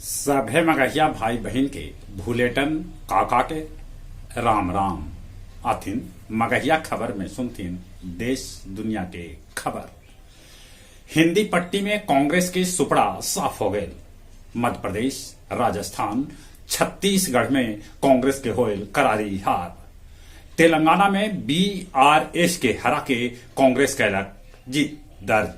सभे मगहिया भाई बहन के भूलेटन काका के राम राम आथिन। मगहिया खबर में सुनतीन देश दुनिया के खबर। हिंदी पट्टी में कांग्रेस के सुपड़ा साफ हो गए। मध्य प्रदेश, राजस्थान, छत्तीसगढ़ में कांग्रेस के होयल करारी हार। तेलंगाना में बीआरएस के हरा के कांग्रेस कैलक जीत दर्ज।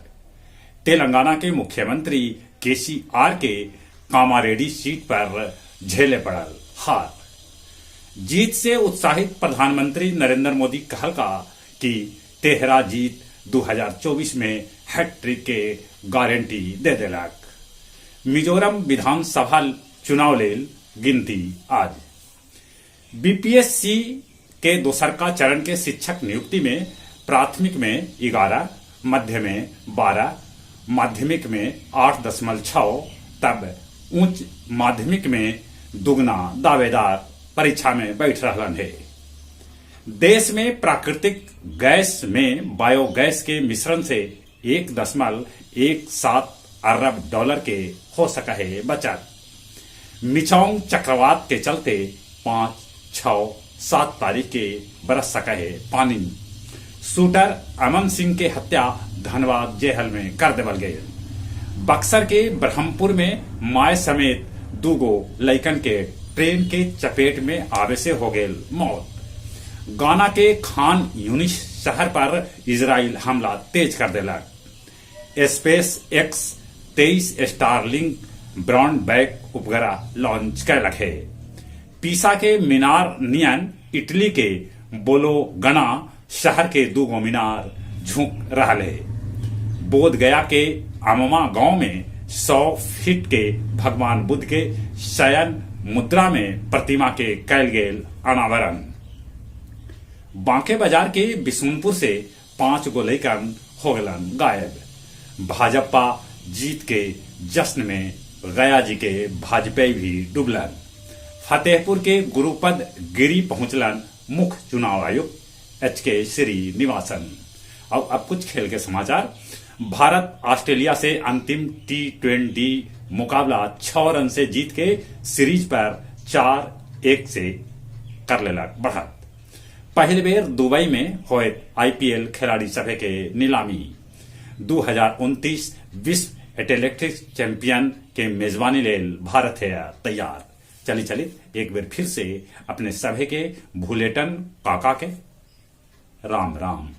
तेलंगाना के मुख्यमंत्री केसीआर के कामारेड्डी सीट पर झेले पड़ल हार। जीत से उत्साहित प्रधानमंत्री नरेंद्र मोदी कहलका कि तेहरा जीत 2024 में हैट्रिक के गारंटी दे देलक। मिजोरम विधानसभा चुनाव लेल गिनती आज। बीपीएससी के दोसरका चरण के शिक्षक नियुक्ति में प्राथमिक में 11, मध्य में 12, माध्यमिक में 8.6, तब उच्च माध्यमिक में दुगना दावेदार परीक्षा में बैठ रहलन है। देश में प्राकृतिक गैस में बायोगैस के मिश्रण से 1.17 अरब डॉलर के हो सका है बचत। मिचौंग चक्रवात के चलते 5, 6, 7 तारीख के बरस सका है पानी। शूटर अमन सिंह के हत्या धनबाद जेल में कर देवल गए। बक्सर के ब्रह्मपुर में माय समेत दूगो लइकन के ट्रेन के चपेट में आवे से हो गए मौत। गाना के खान यूनिस शहर पर इजराइल हमला तेज कर देलक। स्पेस एक्स 23 स्टारलिंक ब्रॉडबैंड उपग्रह लॉन्च कैलक है। पीसा के मीनार नियन इटली के बोलोगना शहर के दूगो मीनार झुक रहा है। बोध गया के अममा गांव में 100 फीट के भगवान बुद्ध के शयन मुद्रा में प्रतिमा के कैल गेल अनावरण। बांके बाजार के बिशुनपुर से 5 गो लइकन हो गलन गायब। भाजपा जीत के जश्न में गया जी के भाजपा भी डूबलन। फतेहपुर के गुरुपद गिरी पहुंचलन मुख्य चुनाव आयुक्त एचके श्रीनिवासन। अब कुछ खेल के समाचार। भारत ऑस्ट्रेलिया से अंतिम T20 मुकाबला 6 रन से जीत के सीरीज पर 4-1 से कर लेलक बढ़त। पहले बेर दुबई में होए आईपीएल खिलाड़ी सभे के नीलामी। 2029 विश्व एथलेटिक्स चैंपियन के मेजबानी लेल भारत है तैयार। चली एक बेर फिर से अपने सभे के भूलेटन काका के राम राम।